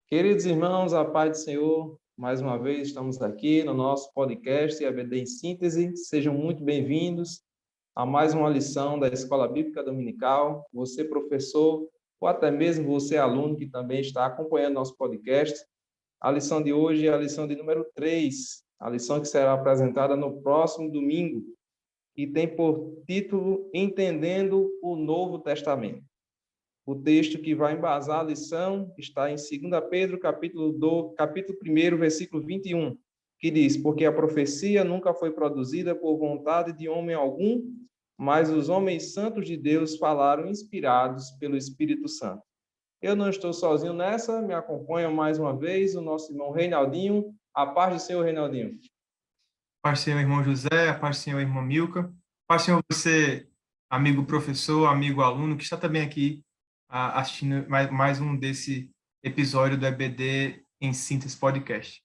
Queridos irmãos, a paz do Senhor, mais uma vez estamos aqui no nosso podcast EBD em Síntese. Sejam muito bem-vindos a mais uma lição da Escola Bíblica Dominical. Você, professor, ou até mesmo você, aluno, que também está acompanhando nosso podcast. A lição de hoje é a lição de número 3, a lição que será apresentada no próximo domingo, e tem por título Entendendo o Novo Testamento. O texto que vai embasar a lição está em 2 Pedro, capítulo 1, versículo 21, que diz: Porque a profecia nunca foi produzida por vontade de homem algum, mas os homens santos de Deus falaram inspirados pelo Espírito Santo. Eu não estou sozinho nessa, me acompanha mais uma vez o nosso irmão Reinaldinho. A paz do Senhor, Reinaldinho. Paz do Senhor, irmão José, a paz do Senhor, irmão Milka. Paz do Senhor, você, amigo professor, amigo aluno, que está também aqui assistindo mais um desse episódio do EBD em Síntese Podcast.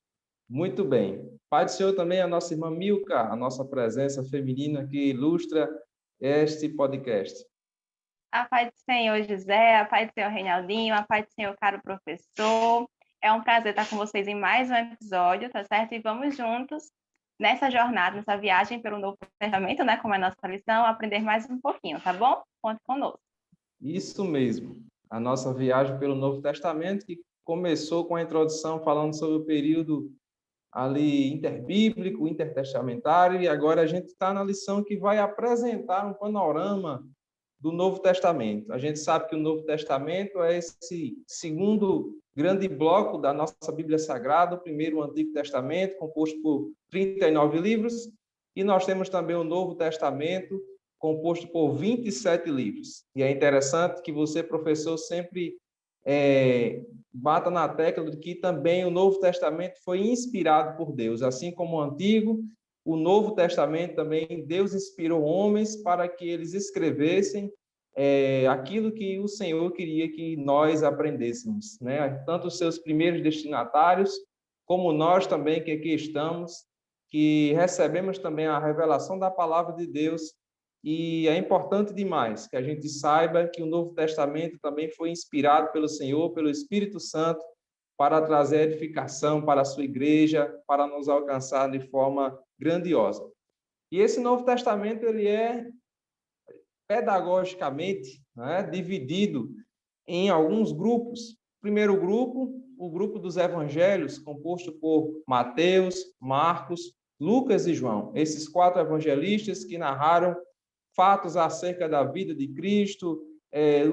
Muito bem. Pai do Senhor também a nossa irmã Milka, a nossa presença feminina que ilustra este podcast. A paz do Senhor, José, a paz do Senhor, Reinaldinho, a paz do Senhor, caro professor. É um prazer estar com vocês em mais um episódio, tá certo? E vamos juntos nessa jornada, nessa viagem pelo Novo Testamento, né, como é a nossa lição, aprender mais um pouquinho, tá bom? Conte conosco. Isso mesmo. A nossa viagem pelo Novo Testamento, que começou com a introdução falando sobre o período ali interbíblico, intertestamentário, e agora a gente está na lição que vai apresentar um panorama do Novo Testamento. A gente sabe que o Novo Testamento é esse segundo grande bloco da nossa Bíblia Sagrada, o primeiro, o Antigo Testamento, composto por 39 livros, e nós temos também o Novo Testamento, composto por 27 livros. E é interessante que você, professor, sempre bata na tecla de que também o Novo Testamento foi inspirado por Deus, assim como o Antigo. O Novo Testamento também, Deus inspirou homens para que eles escrevessem aquilo que o Senhor queria que nós aprendêssemos, né? Tanto os seus primeiros destinatários, como nós também que aqui estamos, que recebemos também a revelação da palavra de Deus. E é importante demais que a gente saiba que o Novo Testamento também foi inspirado pelo Senhor, pelo Espírito Santo, para trazer edificação para a sua igreja, para nos alcançar de forma grandiosa. E esse Novo Testamento, ele é pedagogicamente, né, dividido em alguns grupos. O primeiro grupo, o grupo dos evangelhos, composto por Mateus, Marcos, Lucas e João. Esses 4 evangelistas que narraram fatos acerca da vida de Cristo,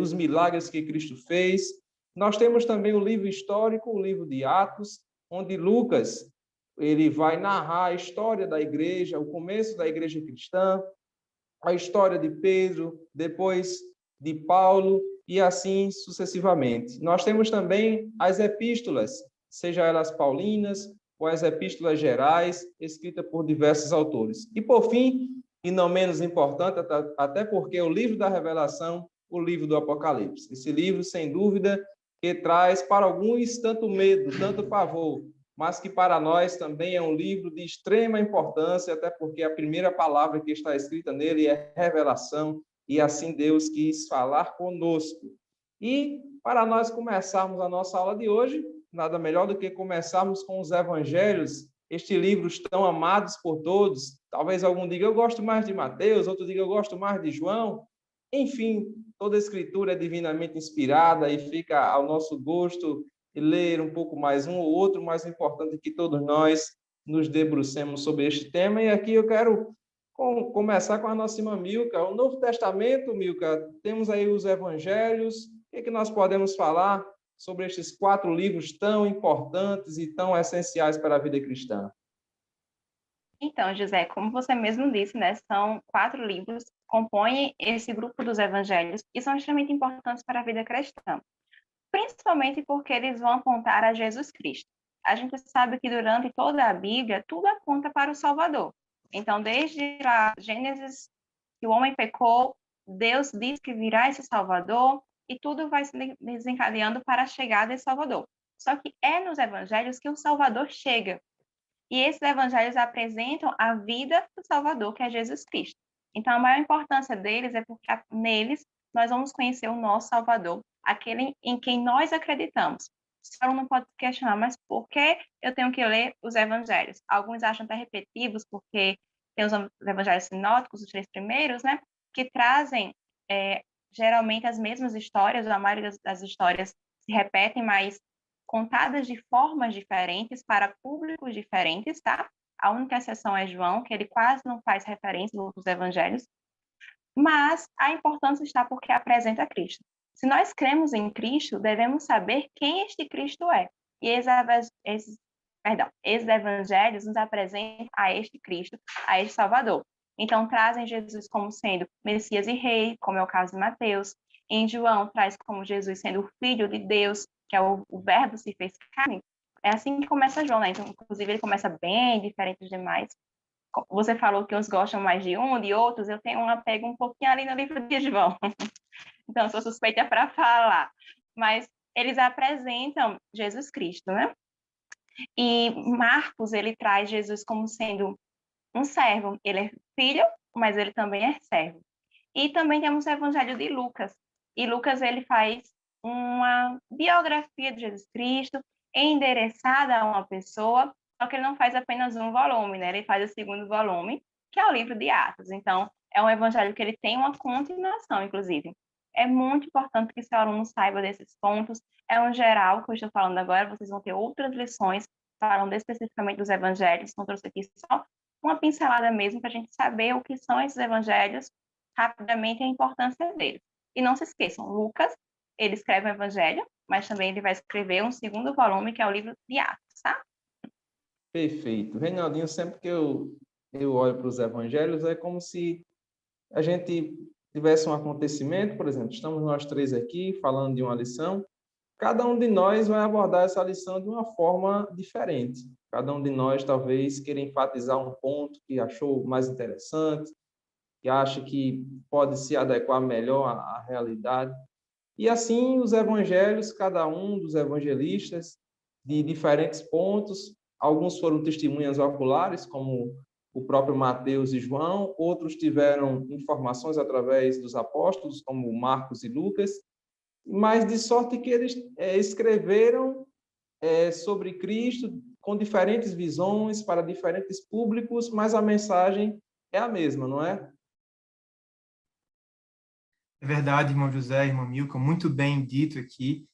os milagres que Cristo fez. Nós temos também o livro histórico, o livro de Atos, onde Lucas ele vai narrar a história da igreja, o começo da igreja cristã, a história de Pedro, depois de Paulo e assim sucessivamente. Nós temos também as epístolas, seja elas paulinas ou as epístolas gerais, escritas por diversos autores. E por fim, e não menos importante, até porque o livro da Revelação, o livro do Apocalipse. Esse livro, sem dúvida, que traz para alguns tanto medo, tanto pavor, mas que para nós também é um livro de extrema importância, até porque a primeira palavra que está escrita nele é revelação, e assim Deus quis falar conosco. E para nós começarmos a nossa aula de hoje, nada melhor do que começarmos com os evangelhos, estes livros tão amados por todos. Talvez algum diga, eu gosto mais de Mateus, outro diga, eu gosto mais de João. Enfim, toda a escritura é divinamente inspirada e fica ao nosso gosto ler um pouco mais um ou outro, mas o importante é que todos nós nos debrucemos sobre este tema. E aqui eu quero começar com a nossa irmã Milka. O Novo Testamento, Milka, temos aí os evangelhos. O que nós podemos falar sobre estes 4 livros tão importantes e tão essenciais para a vida cristã? Então, José, como você mesmo disse, né, são 4 livros que compõem esse grupo dos evangelhos e são extremamente importantes para a vida cristã, principalmente porque eles vão apontar a Jesus Cristo. A gente sabe que durante toda a Bíblia, tudo aponta para o Salvador. Então, desde a Gênesis, que o homem pecou, Deus diz que virá esse Salvador e tudo vai se desencadeando para a chegada desse Salvador. Só que é nos evangelhos que o Salvador chega. E esses evangelhos apresentam a vida do Salvador, que é Jesus Cristo. Então, a maior importância deles é porque neles nós vamos conhecer o nosso Salvador, aquele em quem nós acreditamos. o aluno pode questionar, mas por que eu tenho que ler os evangelhos? Alguns acham até repetitivos, porque tem os evangelhos sinóticos, os 3 primeiros, né, que trazem geralmente as mesmas histórias, ou a maioria das histórias se repetem, mas contadas de formas diferentes para públicos diferentes, tá? A única exceção é João, que ele quase não faz referência nos evangelhos, mas a importância está porque apresenta Cristo. Se nós cremos em Cristo, devemos saber quem este Cristo é. E esses evangelhos nos apresentam a este Cristo, a este Salvador. Então, trazem Jesus como sendo Messias e Rei, como é o caso de Mateus. Em João, traz como Jesus sendo o Filho de Deus, que é o Verbo se fez carne. É assim que começa João, né? Então, inclusive, ele começa bem diferente dos demais. Você falou que uns gostam mais de um, de outros. Eu tenho um apego um pouquinho ali no livro de João. Então, sou suspeita para falar. Mas eles apresentam Jesus Cristo, né? E Marcos, ele traz Jesus como sendo um servo. Ele é filho, mas ele também é servo. E também temos o Evangelho de Lucas. E Lucas, ele faz uma biografia de Jesus Cristo endereçada a uma pessoa, só que ele não faz apenas um volume, né? Ele faz o segundo volume, que é o livro de Atos. Então, é um evangelho que ele tem uma continuação, inclusive. É muito importante que seu aluno saiba desses pontos. É um geral que eu estou falando agora, vocês vão ter outras lições falando especificamente dos evangelhos, então trouxe aqui só uma pincelada mesmo para a gente saber o que são esses evangelhos rapidamente e a importância deles. E não se esqueçam, Lucas, ele escreve o evangelho, mas também ele vai escrever um segundo volume, que é o livro de Atos, tá? Perfeito. Reinaldinho, sempre que eu olho para os evangelhos, é como se a gente tivesse um acontecimento, por exemplo, estamos nós 3 aqui falando de uma lição, cada um de nós vai abordar essa lição de uma forma diferente. Cada um de nós talvez queira enfatizar um ponto que achou mais interessante, que acha que pode se adequar melhor à realidade. E assim os evangelhos, cada um dos evangelistas, de diferentes pontos, alguns foram testemunhas oculares, como o próprio Mateus e João, outros tiveram informações através dos apóstolos, como Marcos e Lucas, mas de sorte que eles escreveram sobre Cristo com diferentes visões para diferentes públicos, mas a mensagem é a mesma, não é? É verdade, irmão José, irmã Milka, muito bem dito aqui.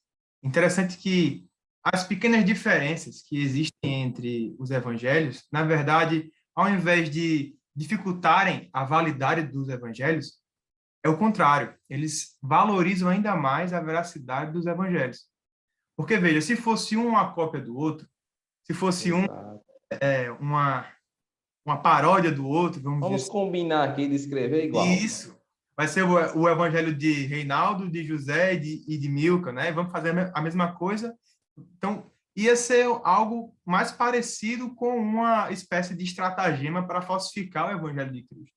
Interessante que as pequenas diferenças que existem entre os evangelhos, na verdade, ao invés de dificultarem a validade dos evangelhos, é o contrário. Eles valorizam ainda mais a veracidade dos evangelhos. Porque, veja, se fosse um uma cópia do outro, se fosse uma paródia do outro, vamos dizer Vamos combinar aqui de escrever igual. isso. Vai ser o evangelho de Reinaldo, de José e de Milka, né? Vamos fazer a mesma coisa. Então, ia ser algo mais parecido com uma espécie de estratagema para falsificar o evangelho de Cristo.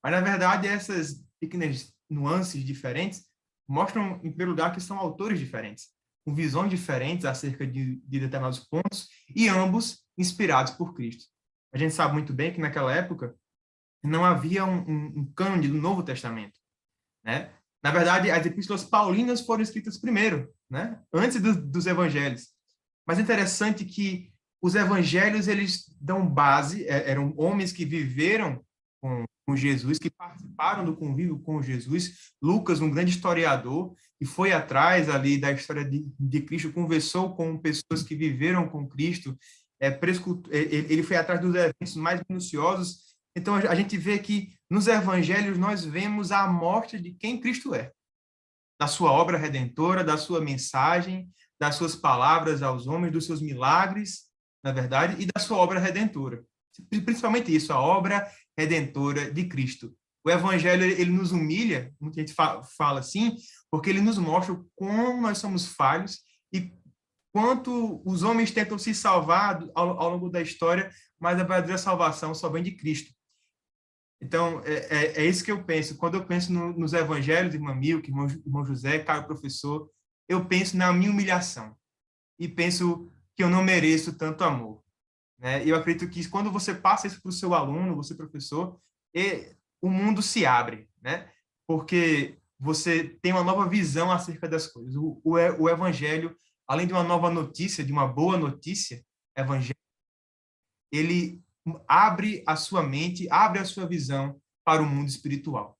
Mas, na verdade, essas pequenas nuances diferentes mostram, em primeiro lugar, que são autores diferentes, com visões diferentes acerca de determinados pontos, e ambos inspirados por Cristo. A gente sabe muito bem que, naquela época, não havia um cânone do Novo Testamento, né? Na verdade, as epístolas paulinas foram escritas primeiro, né? Antes dos evangelhos. Mas é interessante que os evangelhos, eles dão base, eram homens que viveram com Jesus, que participaram do convívio com Jesus. Lucas, um grande historiador, que foi atrás ali da história de Cristo, conversou com pessoas que viveram com Cristo, ele foi atrás dos eventos mais minuciosos. Então, a gente vê que nos evangelhos nós vemos a amostra de quem Cristo é, da sua obra redentora, da sua mensagem, das suas palavras aos homens, dos seus milagres, na verdade, e da sua obra redentora. Principalmente isso, a obra redentora de Cristo. O evangelho, ele nos humilha, muita gente fala assim, porque ele nos mostra como nós somos falhos e quanto os homens tentam se salvar ao longo da história, mas a verdadeira salvação só vem de Cristo. Então, é isso que eu penso. Quando eu penso nos evangelhos, irmã Milka, irmão José, caro professor, eu penso na minha humilhação e penso que eu não mereço tanto amor, né? Eu acredito que quando você passa isso para o seu aluno, você professor, o mundo se abre, né? Porque você tem uma nova visão acerca das coisas. O evangelho além de uma nova notícia, de uma boa notícia evangélica, ele abre a sua mente, abre a sua visão para o mundo espiritual.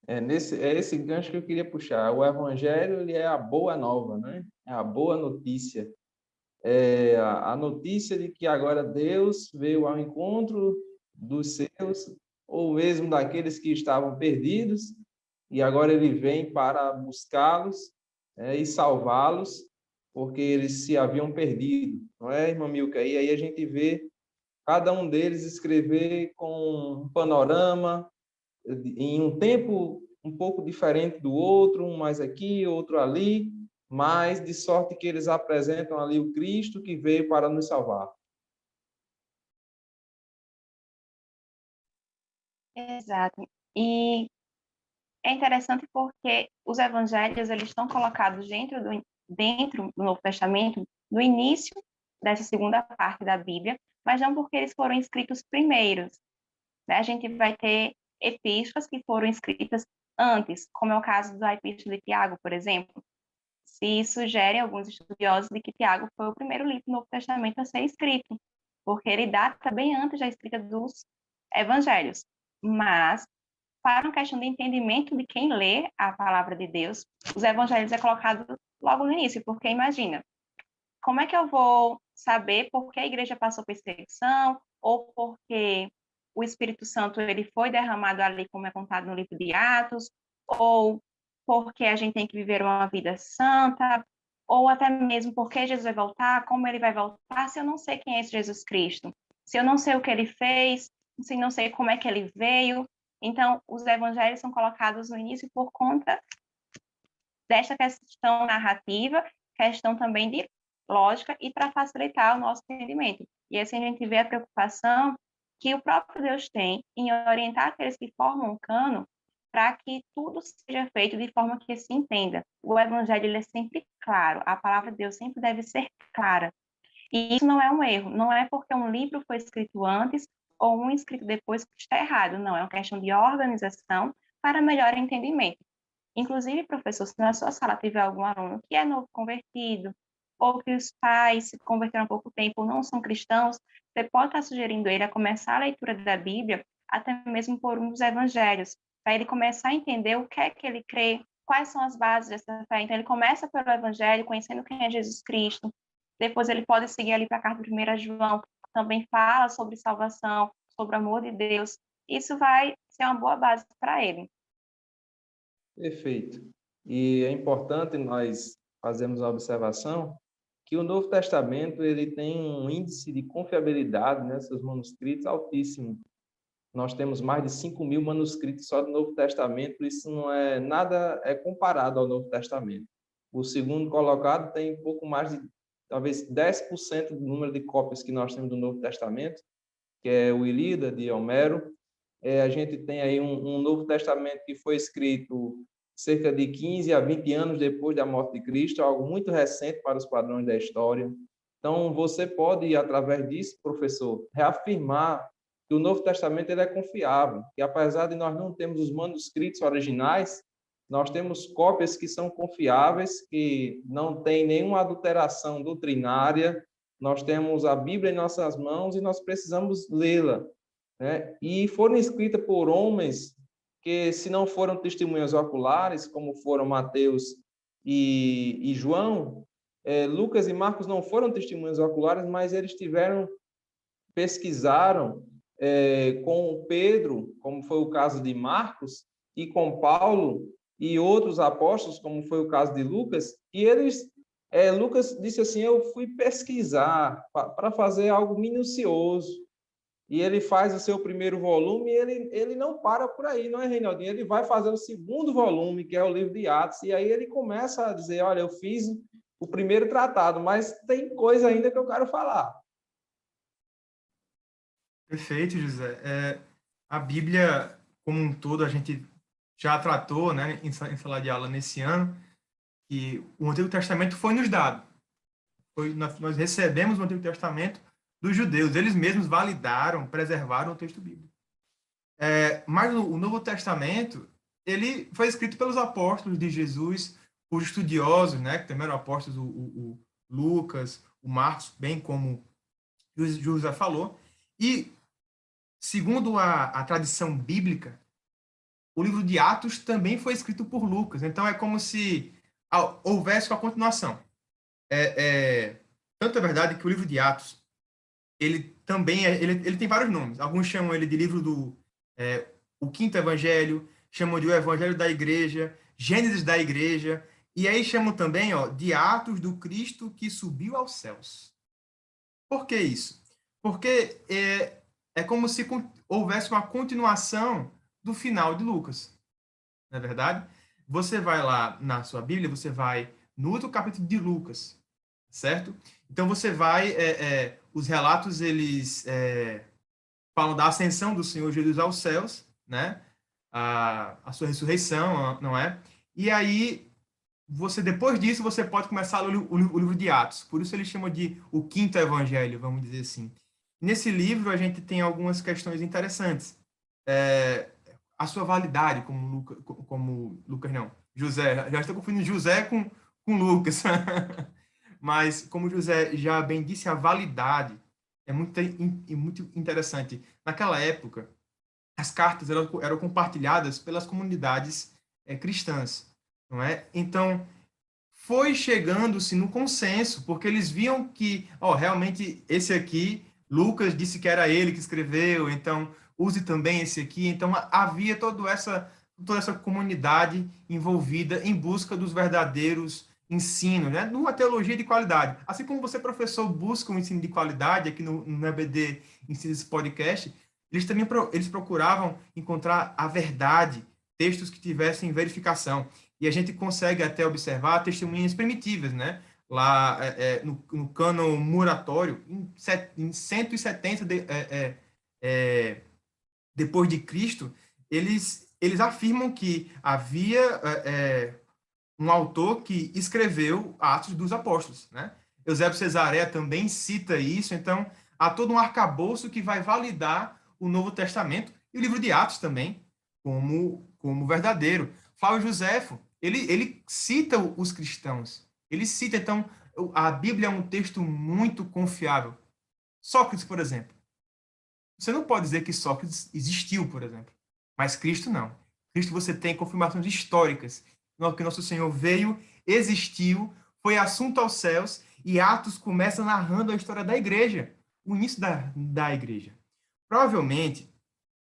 É esse gancho que eu queria puxar. O evangelho, ele é a boa nova, né? É a boa notícia. É a notícia de que agora Deus veio ao encontro dos seus, ou mesmo daqueles que estavam perdidos, e agora ele vem para buscá-los, e salvá-los, porque eles se haviam perdido, não é, irmã Milka? E aí a gente vê cada um deles escrever com um panorama, em um tempo um pouco diferente do outro, um mais aqui, outro ali, mas de sorte que eles apresentam ali o Cristo que veio para nos salvar. Exato. E é interessante porque os evangelhos eles estão colocados dentro do Novo Testamento, no início dessa segunda parte da Bíblia, mas não porque eles foram escritos primeiros, né? A gente vai ter epístolas que foram escritas antes, como é o caso da Epístola de Tiago, por exemplo. Se sugere alguns estudiosos de que Tiago foi o primeiro livro do Novo Testamento a ser escrito, porque ele data bem antes da escrita dos evangelhos. Mas, para uma questão de entendimento de quem lê a palavra de Deus, os evangelhos é colocado logo no início, porque imagina, como é que eu vou saber por que a igreja passou perseguição, ou porque o Espírito Santo ele foi derramado ali, como é contado no livro de Atos, ou porque a gente tem que viver uma vida santa, ou até mesmo porque Jesus vai voltar, como ele vai voltar, se eu não sei quem é esse Jesus Cristo, se eu não sei o que ele fez, se eu não sei como é que ele veio. Então, os evangelhos são colocados no início por conta desta questão narrativa, questão também de lógica e para facilitar o nosso entendimento. E assim a gente vê a preocupação que o próprio Deus tem em orientar aqueles que formam o cano para que tudo seja feito de forma que se entenda. O evangelho ele é sempre claro, a palavra de Deus sempre deve ser clara. E isso não é um erro, não é porque um livro foi escrito antes ou um escrito depois que está errado, não, é uma questão de organização para melhor entendimento. Inclusive, professor, se na sua sala tiver algum aluno que é novo convertido, ou que os pais se converteram há pouco tempo ou não são cristãos, você pode estar sugerindo ele a começar a leitura da Bíblia, até mesmo por um dos evangelhos, para ele começar a entender o que é que ele crê, quais são as bases dessa fé. Então, ele começa pelo evangelho, conhecendo quem é Jesus Cristo, depois ele pode seguir ali para a carta de 1 João, que também fala sobre salvação, sobre o amor de Deus. Isso vai ser uma boa base para ele. Perfeito. E é importante nós fazermos a observação que o Novo Testamento ele tem um índice de confiabilidade, né, seus manuscritos altíssimo. Nós temos mais de 5.000 manuscritos só do Novo Testamento, isso não é nada comparado ao Novo Testamento. O segundo colocado tem um pouco mais de, talvez, 10% do número de cópias que nós temos do Novo Testamento, que é o Ilíada, de Homero. A gente tem aí um Novo Testamento que foi escrito cerca de 15 a 20 anos depois da morte de Cristo, algo muito recente para os padrões da história. Então, você pode, através disso, professor, reafirmar que o Novo Testamento ele é confiável, que apesar de nós não termos os manuscritos originais, nós temos cópias que são confiáveis, que não tem nenhuma adulteração doutrinária, nós temos a Bíblia em nossas mãos e nós precisamos lê-la, né? E foram escritas por homens que, se não foram testemunhas oculares, como foram Mateus e João, Lucas e Marcos não foram testemunhas oculares, mas eles pesquisaram com Pedro, como foi o caso de Marcos, e com Paulo e outros apóstolos, como foi o caso de Lucas, e eles, Lucas disse assim, eu fui pesquisar para fazer algo minucioso, e ele faz o seu primeiro volume, e ele não para por aí, não é, Reinaldinho? Ele vai fazer o segundo volume, que é o livro de Atos, e aí ele começa a dizer, olha, eu fiz o primeiro tratado, mas tem coisa ainda que eu quero falar. Perfeito, José. A Bíblia, como um todo, a gente já tratou, né, em sala de aula nesse ano, que o Antigo Testamento foi nos dado. Nós recebemos o Antigo Testamento dos judeus. Eles mesmos validaram, preservaram o texto bíblico. Mas o Novo Testamento ele foi escrito pelos apóstolos de Jesus, os estudiosos, né, que também eram apóstolos, o Lucas, o Marcos, bem como José falou. E, segundo a tradição bíblica, o livro de Atos também foi escrito por Lucas. Então, é como se houvesse uma continuação. Tanto é verdade que o livro de Atos, ele também ele tem vários nomes. Alguns chamam ele de livro o quinto evangelho, chamam de o evangelho da igreja, Gênesis da igreja, e aí chamam também, de Atos do Cristo que subiu aos céus. Por que isso? Porque é como se houvesse uma continuação do final de Lucas, não é verdade? Você vai lá na sua Bíblia, você vai no outro capítulo de Lucas, certo? Então você vai, os relatos eles falam da ascensão do Senhor Jesus aos céus, né? A sua ressurreição, não é? E aí depois disso você pode começar a ler o livro de Atos. Por isso ele chama de o quinto evangelho, vamos dizer assim. Nesse livro a gente tem algumas questões interessantes. A sua validade, como Lucas não, José, já estou confundindo José com Lucas. Mas, como José já bem disse, a validade é muito interessante. Naquela época, as cartas eram compartilhadas pelas comunidades cristãs, não é? Então, foi chegando-se no consenso, porque eles viam que, realmente, esse aqui, Lucas disse que era ele que escreveu, então use também esse aqui. Então, havia toda essa comunidade envolvida em busca dos verdadeiros ensinos, né? Numa teologia de qualidade. Assim como você, professor, busca um ensino de qualidade aqui no EBD Ensina esse Podcast, eles também eles procuravam encontrar a verdade, textos que tivessem verificação. E a gente consegue até observar testemunhas primitivas, né? Lá no cânon muratório, em 170 depois de Cristo, eles afirmam que havia um autor que escreveu Atos dos Apóstolos, né? Eusébio Cesareia também cita isso, então há todo um arcabouço que vai validar o Novo Testamento e o livro de Atos também como verdadeiro. Flávio Joséfo, ele cita os cristãos, ele cita, então, a Bíblia é um texto muito confiável. Sócrates, por exemplo, você não pode dizer que Sócrates existiu, por exemplo, mas Cristo não. Cristo você tem confirmações históricas, que nosso Senhor veio, existiu, foi assunto aos céus, e Atos começa narrando a história da igreja, o início da igreja. Provavelmente,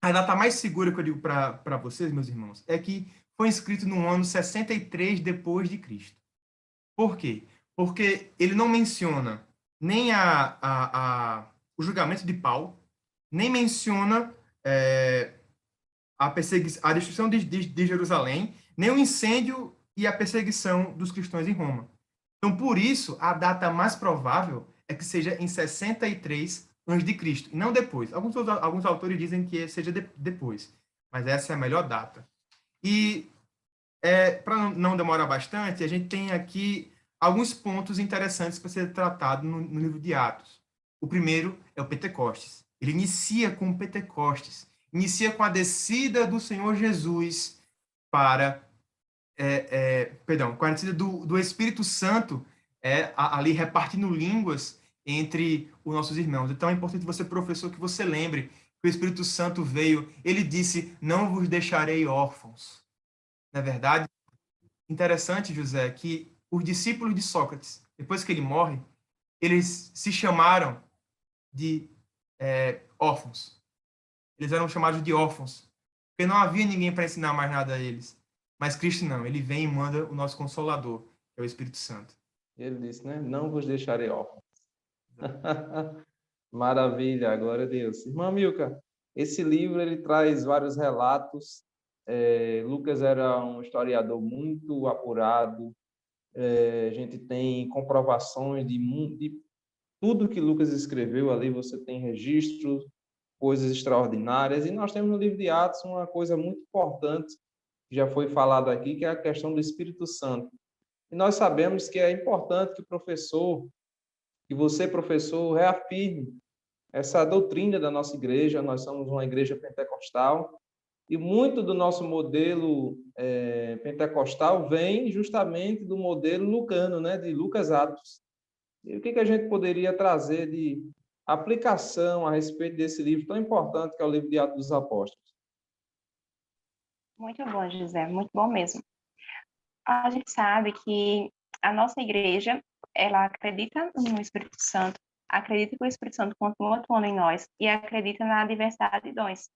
a data mais segura que eu digo para vocês, meus irmãos, é que foi escrito no ano 63 depois de Cristo. Por quê? Porque ele não menciona nem o julgamento de Paulo, nem menciona a destruição de Jerusalém, nem o incêndio e a perseguição dos cristãos em Roma. Então, por isso, a data mais provável é que seja em 63 a.C., e não depois. Alguns autores dizem que seja depois, mas essa é a melhor data. E, para não demorar bastante, a gente tem aqui alguns pontos interessantes para ser tratado no livro de Atos. O primeiro é o Pentecostes. Ele inicia com Pentecostes, inicia com a descida do Senhor Jesus com a descida do Espírito Santo ali repartindo línguas entre os nossos irmãos. Então é importante você, professor, que você lembre que o Espírito Santo veio, ele disse, não vos deixarei órfãos. Não é verdade? Interessante, José, que os discípulos de Sócrates, depois que ele morre, eles se chamaram de órfãos. Eles eram chamados de órfãos, porque não havia ninguém para ensinar mais nada a eles. Mas Cristo não, ele vem e manda o nosso Consolador, que é o Espírito Santo. Ele disse, né? Não vos deixarei órfãos. Maravilha, glória a Deus. Irmã Milka, esse livro ele traz vários relatos. Lucas era um historiador muito apurado. A gente tem comprovações de tudo que Lucas escreveu ali, você tem registros, coisas extraordinárias. E nós temos no livro de Atos uma coisa muito importante, que já foi falado aqui, que é a questão do Espírito Santo. E nós sabemos que é importante que você, professor, reafirme essa doutrina da nossa igreja. Nós somos uma igreja pentecostal E muito do nosso modelo pentecostal vem justamente do modelo lucano, né, de Lucas Atos. E o que a gente poderia trazer de aplicação a respeito desse livro tão importante que é o livro de Atos dos Apóstolos? Muito bom, José, muito bom mesmo. A gente sabe que a nossa igreja, ela acredita no Espírito Santo, acredita que o Espírito Santo continua atuando em nós e acredita na diversidade de dons.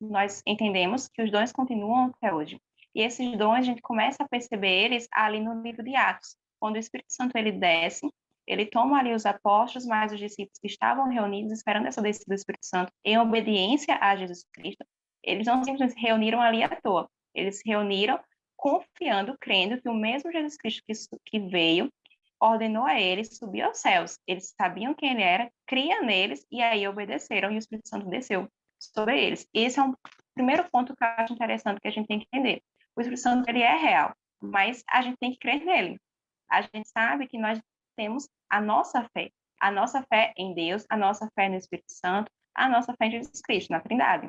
Nós entendemos que os dons continuam até hoje. E esses dons, a gente começa a perceber eles ali no livro de Atos. Quando o Espírito Santo ele desce, ele toma ali os apóstolos, mais os discípulos que estavam reunidos, esperando essa descida do Espírito Santo, em obediência a Jesus Cristo. Eles não simplesmente se reuniram ali à toa. Eles se reuniram confiando, crendo que o mesmo Jesus Cristo que veio, ordenou a eles subir aos céus. Eles sabiam quem ele era, criam neles, e aí obedeceram, e o Espírito Santo desceu sobre eles. Esse é um primeiro ponto que eu acho interessante que a gente tem que entender. O Espírito Santo, ele é real, mas a gente tem que crer nele. A gente sabe que nós temos a nossa fé em Deus, a nossa fé no Espírito Santo, a nossa fé em Jesus Cristo, na Trindade.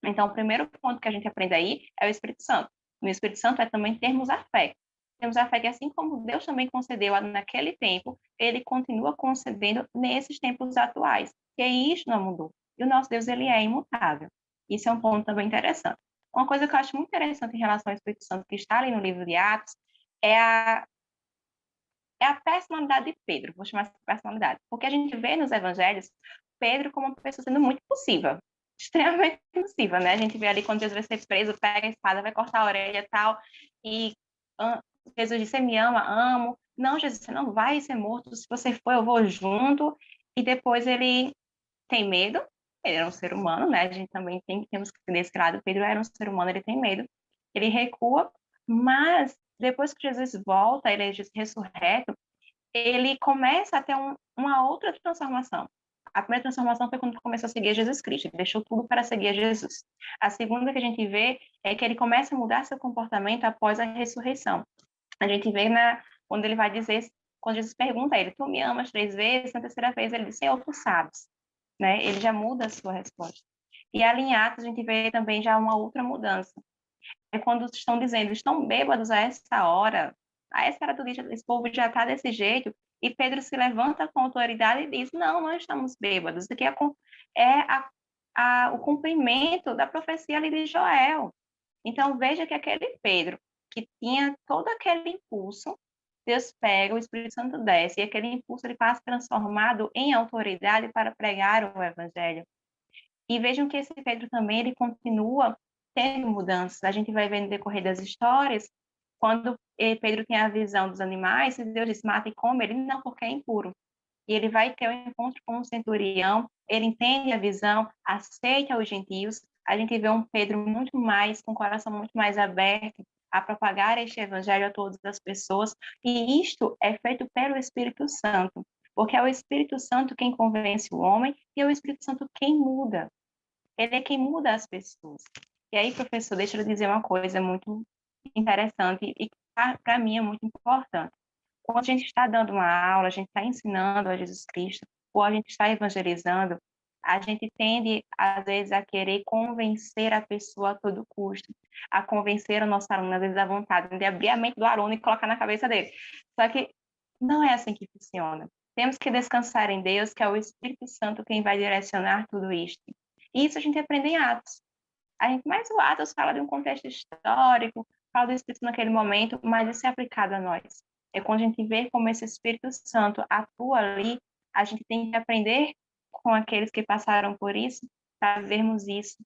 Então, o primeiro ponto que a gente aprende aí é o Espírito Santo. No Espírito Santo é também termos a fé. Temos a fé que, assim como Deus também concedeu naquele tempo, ele continua concedendo nesses tempos atuais. E isso não mudou. E o nosso Deus, ele é imutável. Isso é um ponto também interessante. Uma coisa que eu acho muito interessante em relação ao Espírito Santo, que está ali no livro de Atos, é a personalidade de Pedro. Vou chamar essa personalidade. Porque a gente vê nos evangelhos Pedro como uma pessoa sendo muito possível, extremamente possível, né? A gente vê ali quando Jesus vai ser preso, pega a espada, vai cortar a orelha e tal, e Jesus disse, você me ama, amo. Não, Jesus, você não vai ser morto, se você for, eu vou junto. E depois ele tem medo, ele era um ser humano, né? A gente também temos que ter esse lado, Pedro era um ser humano, ele tem medo, ele recua, mas depois que Jesus volta, ele é ressurreto, ele começa a ter uma outra transformação. A primeira transformação foi quando ele começou a seguir Jesus Cristo, ele deixou tudo para seguir Jesus. A segunda que a gente vê é que ele começa a mudar seu comportamento após a ressurreição. A gente vê quando ele vai dizer, quando Jesus pergunta a ele, tu me amas 3 vezes? Na terceira vez ele diz, Senhor, tu sabes. Né? Ele já muda a sua resposta. E ali em Atos a gente vê também já uma outra mudança. É quando estão dizendo, estão bêbados a essa hora do dia, esse povo já está desse jeito, e Pedro se levanta com autoridade e diz, não, nós estamos bêbados, isso aqui o cumprimento da profecia ali de Joel. Então, veja que aquele Pedro, que tinha todo aquele impulso, Deus pega, o Espírito Santo desce, e aquele impulso ele passa transformado em autoridade para pregar o Evangelho. E vejam que esse Pedro também, ele continua tendo mudanças. A gente vai ver no decorrer das histórias, quando Pedro tem a visão dos animais, e Deus diz, mata e come, ele não, porque é impuro. E ele vai ter um encontro com um centurião, ele entende a visão, aceita os gentios. A gente vê um Pedro muito mais, com o coração muito mais aberto a propagar este evangelho a todas as pessoas. E isto é feito pelo Espírito Santo, porque é o Espírito Santo quem convence o homem e é o Espírito Santo quem muda. Ele é quem muda as pessoas. E aí, professor, deixa eu dizer uma coisa muito interessante e para mim é muito importante. Quando a gente está dando uma aula, a gente está ensinando a Jesus Cristo, ou a gente está evangelizando, a gente tende, às vezes, a querer convencer a pessoa a todo custo, a convencer o nosso aluno, às vezes, à vontade, de abrir a mente do aluno e colocar na cabeça dele. Só que não é assim que funciona. Temos que descansar em Deus, que é o Espírito Santo quem vai direcionar tudo isto. E isso a gente aprende em Atos. Mas o Atos fala de um contexto histórico, fala do Espírito naquele momento, mas isso é aplicado a nós. É quando a gente vê como esse Espírito Santo atua ali, a gente tem que aprender com aqueles que passaram por isso, para vermos isso.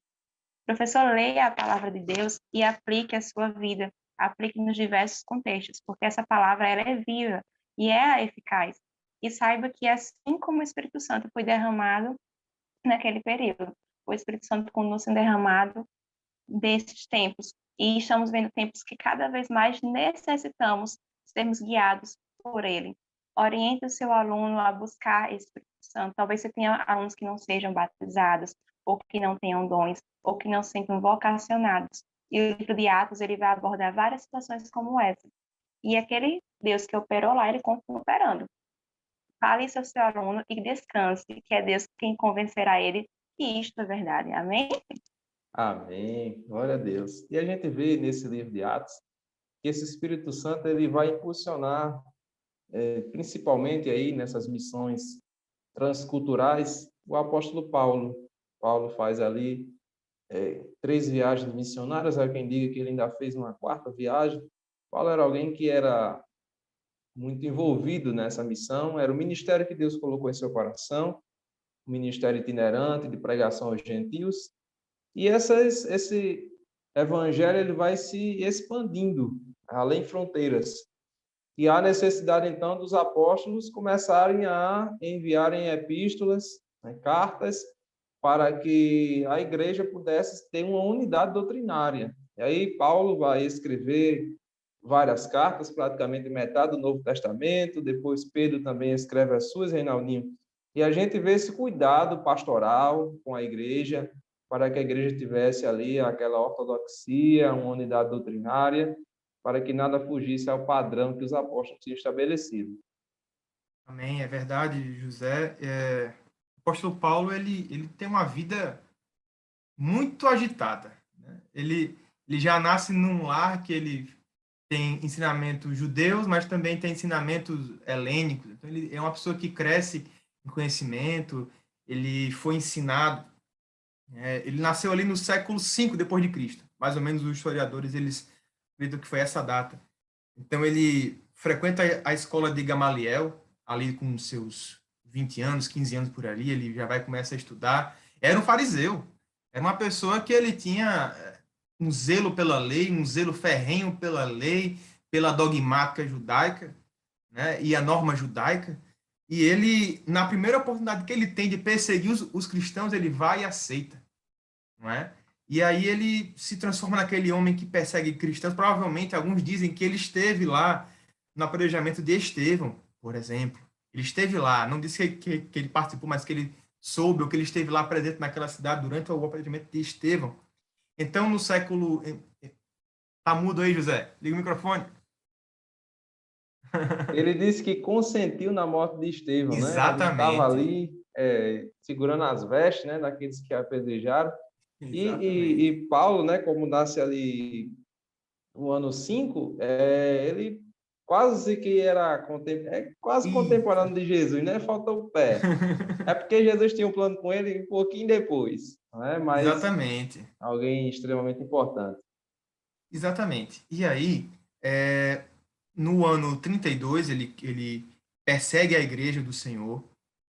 Professor, leia a palavra de Deus e aplique a sua vida, aplique nos diversos contextos, porque essa palavra ela é viva e é eficaz. E saiba que assim como o Espírito Santo foi derramado naquele período, o Espírito Santo continua sendo derramado desses tempos. E estamos vendo tempos que cada vez mais necessitamos sermos guiados por ele. Oriente o seu aluno a buscar esse Espírito Santo. Talvez você tenha alunos que não sejam batizados, ou que não tenham dons, ou que não se sintam vocacionados. E o livro de Atos ele vai abordar várias situações como essa. E aquele Deus que operou lá, ele continua operando. Fale isso ao seu aluno e descanse, que é Deus quem convencerá ele que isto é verdade. Amém? Amém. Glória a Deus. E a gente vê nesse livro de Atos que esse Espírito Santo ele vai impulsionar, principalmente aí nessas missões transculturais, o apóstolo Paulo. Paulo faz ali 3 viagens missionárias, há quem diga que ele ainda fez uma 4ª viagem. Paulo era alguém que era muito envolvido nessa missão, era o ministério que Deus colocou em seu coração, o ministério itinerante de pregação aos gentios, e esse evangelho ele vai se expandindo além fronteiras. E há necessidade, então, dos apóstolos começarem a enviarem epístolas, cartas, para que a igreja pudesse ter uma unidade doutrinária. E aí Paulo vai escrever várias cartas, praticamente metade do Novo Testamento, depois Pedro também escreve as suas, Reinaldinho. E a gente vê esse cuidado pastoral com a igreja, para que a igreja tivesse ali aquela ortodoxia, uma unidade doutrinária, para que nada fugisse ao padrão que os apóstolos tinham estabelecido. Amém, é verdade, José. O apóstolo Paulo, ele tem uma vida muito agitada, né? Ele já nasce num lar que ele tem ensinamentos judeus, mas também tem ensinamentos helênicos. Então, ele é uma pessoa que cresce em conhecimento, ele foi ensinado. Ele nasceu ali no século V depois de Cristo. Mais ou menos os historiadores, eles acreditam que foi essa data. Então, ele frequenta a escola de Gamaliel, ali com seus 20 anos, 15 anos por ali, ele já vai começar a estudar. Era um fariseu, era uma pessoa que ele tinha um zelo pela lei, um zelo ferrenho pela lei, pela dogmática judaica, né, e a norma judaica. E ele, na primeira oportunidade que ele tem de perseguir os cristãos, ele vai e aceita, não é? E aí ele se transforma naquele homem que persegue cristãos. Provavelmente, alguns dizem que ele esteve lá no apedrejamento de Estevão, por exemplo. Ele esteve lá, não disse que ele participou, mas que ele soube, ou que ele esteve lá presente naquela cidade durante o apedrejamento de Estevão. Então, no século... Tá mudo aí, José? Liga o microfone. Ele disse que consentiu na morte de Estevão, né? Ele estava Exatamente. ali segurando as vestes, né, daqueles que apedrejaram. Exatamente. E Paulo, né, como nasce ali no ano 5, ele quase que era quase Isso. contemporâneo de Jesus, né? Faltou o pé. É porque Jesus tinha um plano com ele um pouquinho depois, né? Mas Exatamente. alguém extremamente importante. Exatamente. E aí, no ano 32, ele persegue a igreja do Senhor.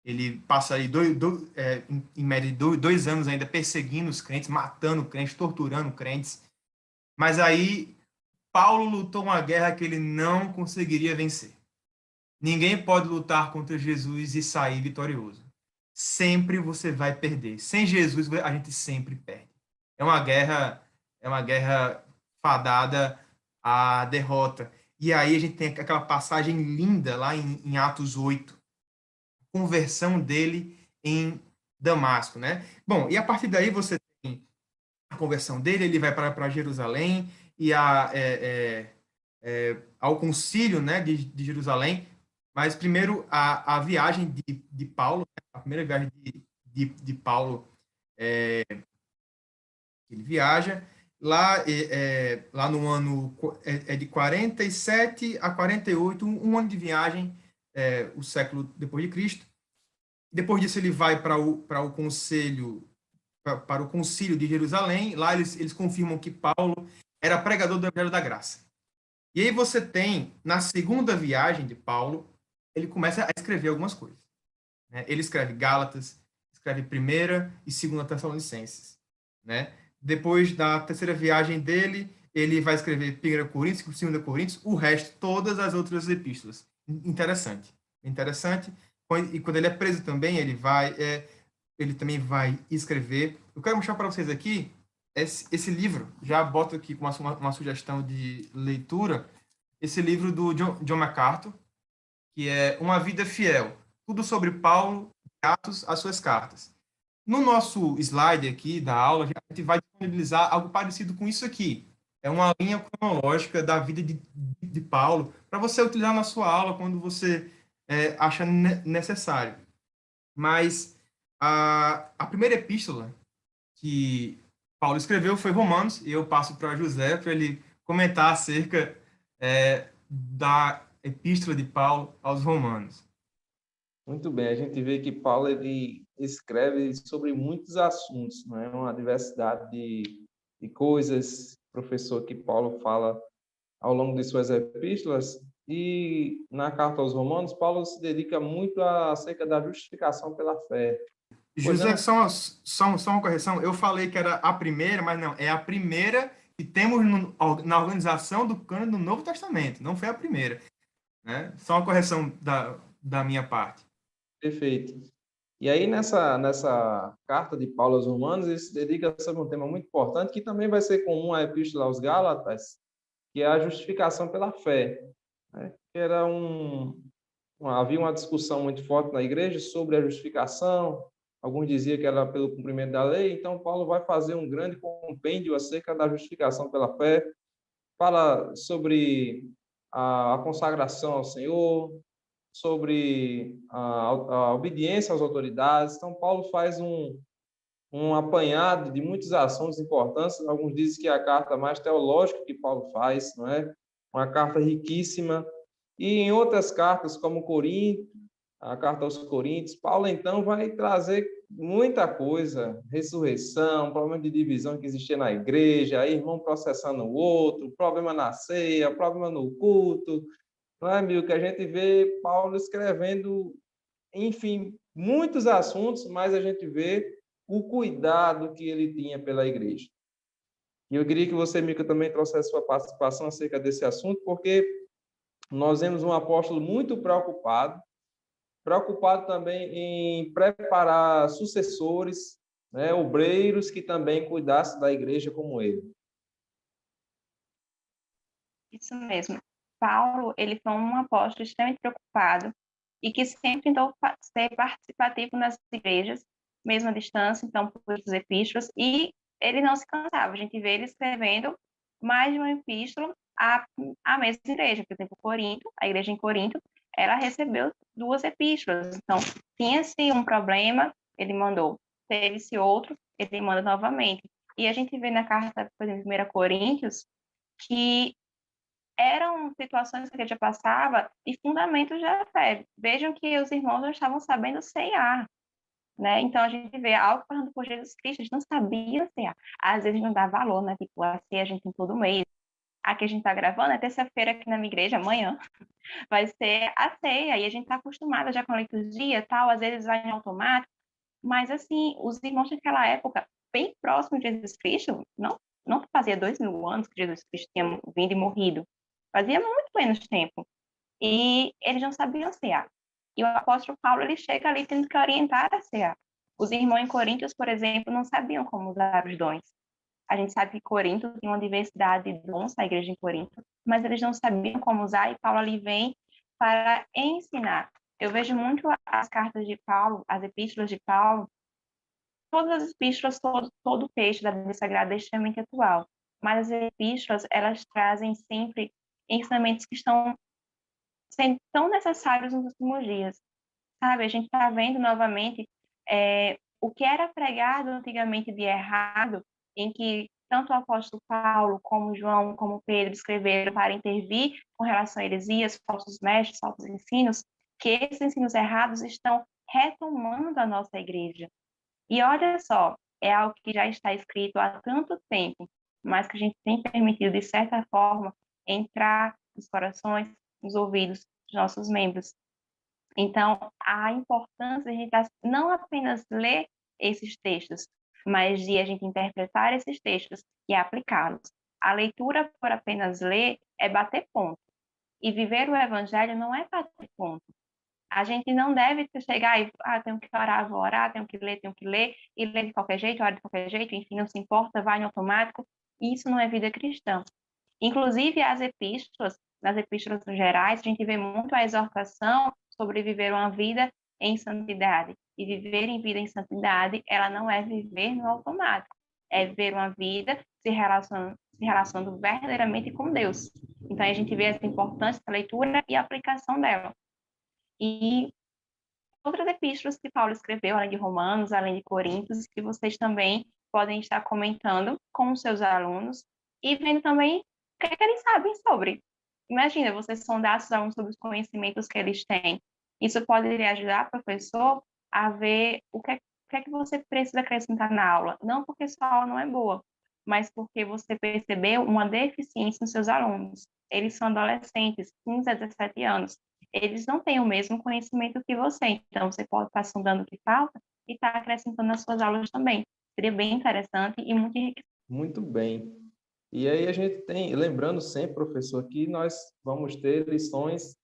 Ele passa aí em média, 2 anos ainda perseguindo os crentes, matando crentes, torturando crentes. Mas aí, Paulo lutou uma guerra que ele não conseguiria vencer. Ninguém pode lutar contra Jesus e sair vitorioso. Sempre você vai perder. Sem Jesus, a gente sempre perde. É uma guerra fadada à derrota. E aí a gente tem aquela passagem linda lá em Atos 8, conversão dele em Damasco, né? Bom, e a partir daí você tem a conversão dele, ele vai para Jerusalém e ao concílio, né, de Jerusalém. Mas primeiro a viagem de Paulo, né, a primeira viagem de Paulo, ele viaja lá, lá no ano de 47 a 48, um ano de viagem, o século depois de Cristo. Depois disso ele vai para o conselho, para o concílio de Jerusalém. Lá eles confirmam que Paulo era pregador do Evangelho da Graça. E aí você tem, na segunda viagem de Paulo, ele começa a escrever algumas coisas, né? Ele escreve Gálatas, escreve Primeira e Segunda Tessalonicenses, né? Depois da terceira viagem dele, ele vai escrever 1 Coríntios, 2 Coríntios, o resto, todas as outras epístolas. Interessante. Interessante. E quando ele é preso também, ele também vai escrever. Eu quero mostrar para vocês aqui esse livro. Já boto aqui com uma sugestão de leitura. Esse livro do John MacArthur, que é Uma Vida Fiel. Tudo sobre Paulo, Atos, as suas cartas. No nosso slide aqui da aula, a gente vai disponibilizar algo parecido com isso aqui. É uma linha cronológica da vida de Paulo, para você utilizar na sua aula quando você acha necessário. Mas a primeira epístola que Paulo escreveu foi Romanos, e eu passo para José para ele comentar acerca da epístola de Paulo aos Romanos. Muito bem, a gente vê que Paulo ele escreve sobre muitos assuntos, não é? Uma diversidade de coisas, professor, que Paulo fala ao longo de suas epístolas. E na carta aos Romanos, Paulo se dedica muito acerca da justificação pela fé. Pois José, não, só uma correção. Eu falei que era a primeira, mas não, é a primeira que temos na organização do cânone do Novo Testamento. Não foi a primeira, né? Só uma correção da minha parte. perfeito. E aí, nessa carta de Paulo aos Romanos, ele se dedica sobre um tema muito importante, que também vai ser comum à Epístola aos Gálatas, que é a justificação pela fé. Né? Havia uma discussão muito forte na igreja sobre a justificação. Alguns diziam que era pelo cumprimento da lei. Então, Paulo vai fazer um grande compêndio acerca da justificação pela fé. Fala sobre a consagração ao Senhor, sobre a obediência às autoridades. Então, Paulo faz um apanhado de muitos assuntos importantes. Alguns dizem que é a carta mais teológica que Paulo faz, não é? Uma carta riquíssima. E em outras cartas, como Corinto, a carta aos Coríntios, Paulo então vai trazer muita coisa, ressurreição, problema de divisão que existia na igreja, aí irmão processando o outro, problema na ceia, problema no culto, não é, amigo? Que a gente vê Paulo escrevendo, enfim, muitos assuntos, mas a gente vê o cuidado que ele tinha pela igreja. E eu queria que você, Mica, também trouxesse sua participação acerca desse assunto, porque nós vemos um apóstolo muito preocupado também em preparar sucessores, né, obreiros que também cuidassem da igreja como ele. Isso mesmo. Paulo, ele foi um apóstolo extremamente preocupado e que sempre tentou ser participativo nas igrejas, mesmo à distância, então, por os epístolas, e ele não se cansava. A gente vê ele escrevendo mais de uma epístola à mesma igreja. Por exemplo, Corinto, a igreja em Corinto, ela recebeu 2 epístolas. Então, tinha-se um problema, ele mandou. Teve-se outro, ele manda novamente. E a gente vê na carta, por exemplo, 1 Coríntios, que eram situações que a igreja passava e fundamentos da fé. Vejam que os irmãos não estavam sabendo ceiar, né? Então a gente vê algo falando por Jesus Cristo, eles não sabiam ceiar. Às vezes não dá valor, né? Tipo, a ceia a gente tem todo mês. Aqui a gente está gravando, é terça-feira aqui na minha igreja, amanhã vai ser a ceia, e a gente está acostumada já com a liturgia tal, às vezes vai em automático, mas assim, os irmãos daquela época, bem próximo de Jesus Cristo, não fazia 2000 anos que Jesus Cristo tinha vindo e morrido, fazia muito menos tempo. E eles não sabiam cear. E o apóstolo Paulo, ele chega ali tendo que orientar a cear. Os irmãos em Coríntios, por exemplo, não sabiam como usar os dons. A gente sabe que Corinto tem uma diversidade de dons na igreja em Corinto, mas eles não sabiam como usar e Paulo ali vem para ensinar. Eu vejo muito as cartas de Paulo, as epístolas de Paulo, todas as epístolas, todo o texto da Bíblia Sagrada é extremamente atual, mas as epístolas, elas trazem sempre ensinamentos que estão sendo tão necessários nos últimos dias, sabe? A gente está vendo novamente o que era pregado antigamente de errado, em que tanto o apóstolo Paulo, como João, como Pedro escreveram para intervir com relação a heresias, falsos mestres, falsos ensinos, que esses ensinos errados estão retomando a nossa igreja. E olha só, é algo que já está escrito há tanto tempo, mas que a gente tem permitido, de certa forma, entrar nos corações, nos ouvidos dos nossos membros. Então, a importância de a gente não apenas ler esses textos, mas de a gente interpretar esses textos e aplicá-los. A leitura por apenas ler é bater ponto. E viver o evangelho não é bater ponto. A gente não deve chegar e, tenho que orar, vou orar, tenho que ler, e ler de qualquer jeito, orar de qualquer jeito, enfim, não se importa, vai no automático. Isso não é vida cristã. Inclusive, nas epístolas gerais, a gente vê muito a exortação sobre viver uma vida em santidade. E viver em vida em santidade, ela não é viver no automático, é viver uma vida se relacionando verdadeiramente com Deus. Então, a gente vê essa importância da leitura e aplicação dela. E outras epístolas que Paulo escreveu, além de Romanos, além de Coríntios, que vocês também podem estar comentando com os seus alunos e vendo também o que eles sabem sobre. Imagina, você sondar os alunos sobre os conhecimentos que eles têm. Isso pode lhe ajudar, professor, a ver o que é que você precisa acrescentar na aula. Não porque sua aula não é boa, mas porque você percebeu uma deficiência nos seus alunos. Eles são adolescentes, 15 a 17 anos. Eles não têm o mesmo conhecimento que você. Então, você pode estar sondando o que falta e estar acrescentando nas suas aulas também. Seria bem interessante e muito enriquecedor. Muito bem. E aí a gente tem, lembrando sempre, professor, que nós vamos ter lições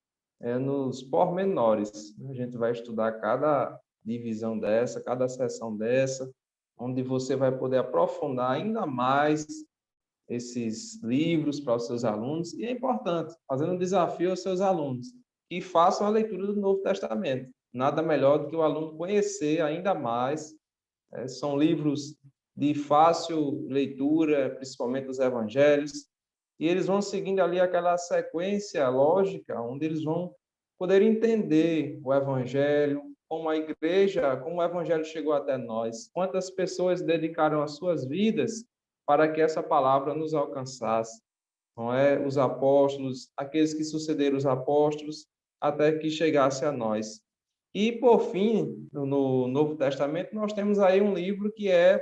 nos pormenores. A gente vai estudar cada divisão dessa, cada seção dessa, onde você vai poder aprofundar ainda mais esses livros para os seus alunos. E é importante, fazendo um desafio aos seus alunos, que façam a leitura do Novo Testamento. Nada melhor do que o aluno conhecer ainda mais. São livros de fácil leitura, principalmente os evangelhos, e eles vão seguindo ali aquela sequência lógica, onde eles vão poder entender o evangelho, como a igreja, como o evangelho chegou até nós, quantas pessoas dedicaram as suas vidas para que essa palavra nos alcançasse. Não é? Os apóstolos, aqueles que sucederam os apóstolos, até que chegasse a nós. E, por fim, no Novo Testamento, nós temos aí um livro que é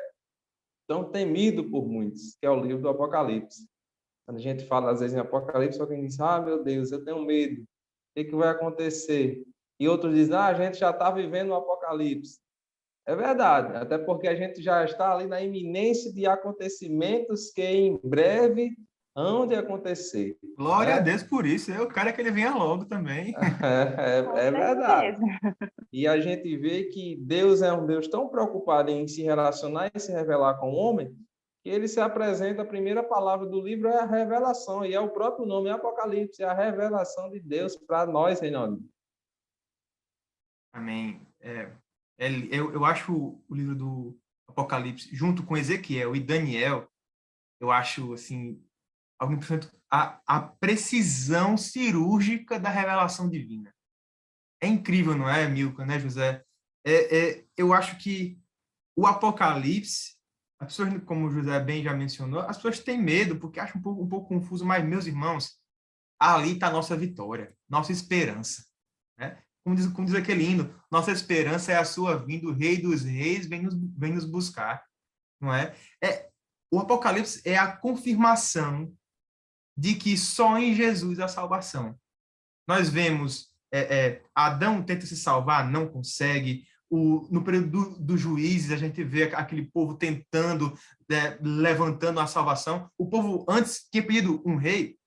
tão temido por muitos, que é o livro do Apocalipse. Quando a gente fala, às vezes, em Apocalipse, alguém diz, meu Deus, eu tenho medo, o que vai acontecer? E outros dizem, a gente já está vivendo o Apocalipse. É verdade, até porque a gente já está ali na iminência de acontecimentos que em breve hão de acontecer. Glória a Deus por isso. Eu quero que ele venha logo também. É verdade. E a gente vê que Deus é um Deus tão preocupado em se relacionar e se revelar com o homem, que ele se apresenta, a primeira palavra do livro é a revelação, e é o próprio nome, é Apocalipse, é a revelação de Deus para nós, Reinaldo. Amém. Eu acho o livro do Apocalipse, junto com Ezequiel e Daniel, eu acho, assim, algo impressionante, a precisão cirúrgica da revelação divina. É incrível, não é, Milka, né, José? Eu acho que o Apocalipse, as pessoas, como o José bem já mencionou, as pessoas têm medo, porque acham um pouco confuso, mas, meus irmãos, ali está a nossa vitória, nossa esperança. Né? Como diz aquele hino, nossa esperança é a sua vinda, o Rei dos Reis vem nos buscar. Não é? O Apocalipse é a confirmação de que só em Jesus há salvação. Nós vemos Adão tenta se salvar, não consegue. No período dos juízes, a gente vê aquele povo tentando, levantando a salvação. O povo antes tinha pedido um rei,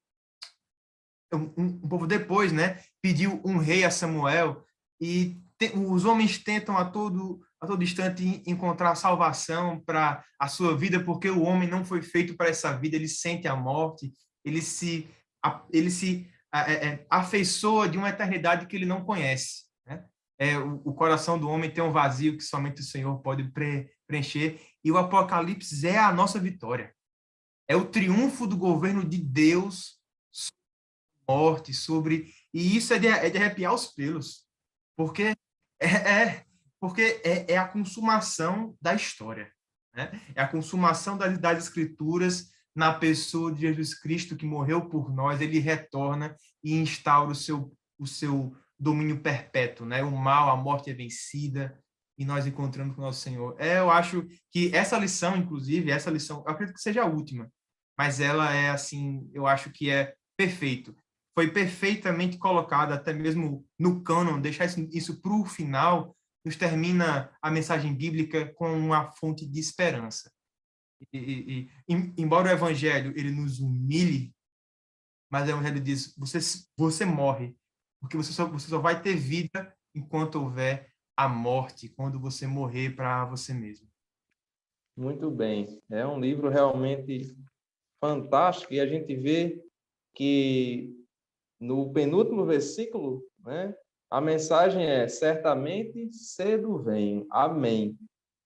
um povo depois, né, pediu um rei a Samuel, e os homens tentam a todo instante encontrar salvação para a sua vida, porque o homem não foi feito para essa vida, ele sente a morte, ele se afeiçoa de uma eternidade que ele não conhece. Né? O coração do homem tem um vazio que somente o Senhor pode preencher, e o Apocalipse é a nossa vitória. É o triunfo do governo de Deus sobre a morte, e isso é de arrepiar os pelos, porque é a consumação da história. Né? É a consumação das Escrituras na pessoa de Jesus Cristo, que morreu por nós. Ele retorna e instaura o seu domínio perpétuo. Né? O mal, a morte é vencida, e nós encontramos com o nosso Senhor. Eu acho que essa lição, inclusive, eu acredito que seja a última, mas ela é assim, eu acho que é perfeito. Foi perfeitamente colocada, até mesmo no cânon, deixar isso para o final, nos termina a mensagem bíblica com uma fonte de esperança. Embora o evangelho ele nos humilhe, mas o evangelho diz, você morre, porque você só vai ter vida enquanto houver a morte, quando você morrer para você mesmo. Muito bem. É um livro realmente fantástico, e a gente vê que no penúltimo versículo, né, a mensagem é: certamente cedo venho. Amém.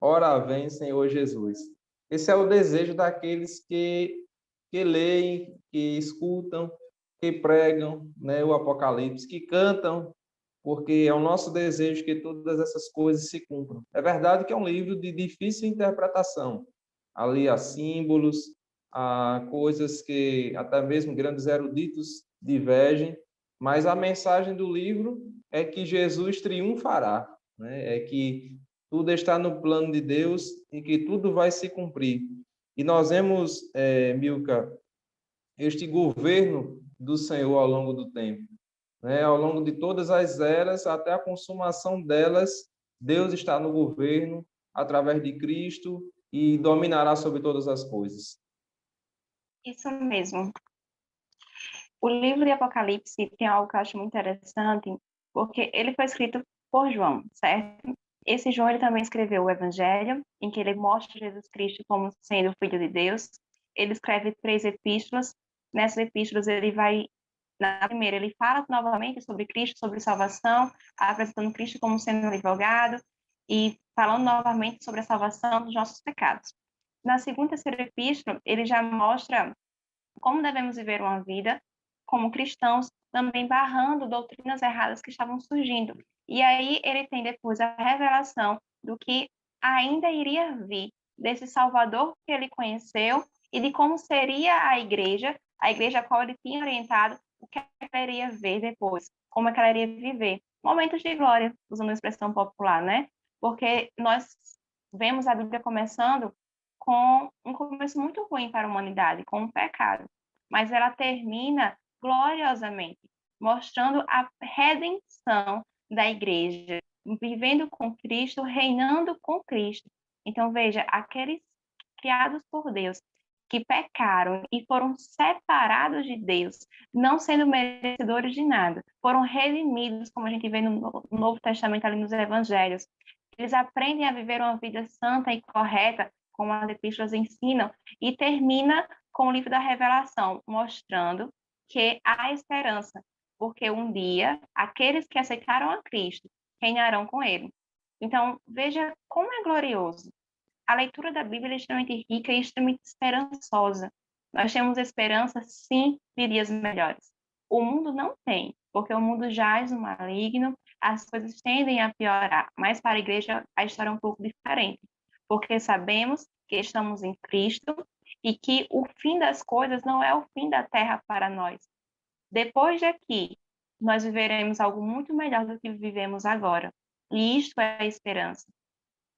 Ora vem, Senhor Jesus. Esse é o desejo daqueles que leem, que escutam, que pregam, né, o Apocalipse, que cantam, porque é o nosso desejo que todas essas coisas se cumpram. É verdade que é um livro de difícil interpretação, ali a símbolos, a coisas que até mesmo grandes eruditos divergem, mas a mensagem do livro é que Jesus triunfará, né? É que tudo está no plano de Deus e que tudo vai se cumprir. E nós vemos, Milka, este governo do Senhor ao longo do tempo, né? Ao longo de todas as eras, até a consumação delas, Deus está no governo através de Cristo e dominará sobre todas as coisas. Isso mesmo. O livro de Apocalipse tem algo que eu acho muito interessante, porque ele foi escrito por João, certo? Esse João ele também escreveu o Evangelho, em que ele mostra Jesus Cristo como sendo o Filho de Deus. Ele escreve 3 epístolas. Nessas epístolas na primeira ele fala novamente sobre Cristo, sobre salvação, apresentando Cristo como sendo um advogado e falando novamente sobre a salvação dos nossos pecados. Na segunda e terceira epístola, ele já mostra como devemos viver uma vida como cristãos, também barrando doutrinas erradas que estavam surgindo. E aí ele tem depois a revelação do que ainda iria vir, desse Salvador que ele conheceu e de como seria a igreja a qual ele tinha orientado, o que ela iria ver depois, como é que ela iria viver. Momentos de glória, usando a expressão popular, né? Porque nós vemos a Bíblia começando com um começo muito ruim para a humanidade, com o pecado. Mas ela termina gloriosamente, mostrando a redenção da igreja, vivendo com Cristo, reinando com Cristo. Então, veja, aqueles criados por Deus, que pecaram e foram separados de Deus, não sendo merecedores de nada, foram redimidos, como a gente vê no Novo Testamento, ali nos Evangelhos. Eles aprendem a viver uma vida santa e correta, como as epístolas ensinam, e termina com o livro da Revelação, mostrando que há esperança, porque um dia aqueles que aceitaram a Cristo reinarão com ele. Então, veja como é glorioso. A leitura da Bíblia é extremamente rica e extremamente esperançosa. Nós temos esperança, sim, de dias melhores. O mundo não tem, porque o mundo jaz no maligno, as coisas tendem a piorar, mas para a igreja a história é um pouco diferente, porque sabemos que estamos em Cristo e que o fim das coisas não é o fim da terra para nós. Depois daqui, nós viveremos algo muito melhor do que vivemos agora. E isto é a esperança.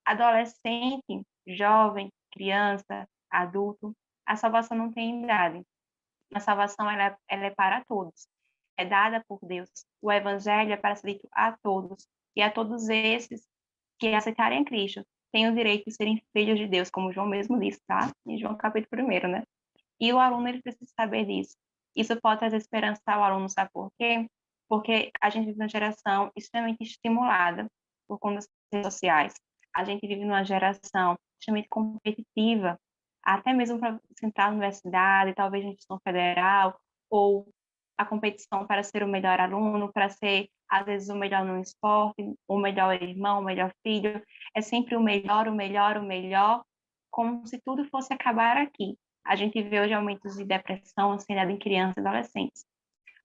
Adolescente, jovem, criança, adulto, a salvação não tem idade. A salvação ela é para todos. É dada por Deus. O evangelho é para ser dito a todos. E a todos esses que aceitarem Cristo têm o direito de serem filhos de Deus, como João mesmo disse, tá? Em João capítulo 1, né? E o aluno ele precisa saber disso. Isso pode trazer esperança ao aluno, sabe por quê? Porque a gente vive uma geração extremamente estimulada por conta das redes sociais. A gente vive numa geração extremamente competitiva, até mesmo para entrar na universidade, talvez na instituição federal, ou a competição para ser o melhor aluno, para ser, às vezes, o melhor no esporte, o melhor irmão, o melhor filho. É sempre o melhor, o melhor, o melhor, como se tudo fosse acabar aqui. A gente vê hoje aumentos de depressão, ansiedade em crianças e adolescentes.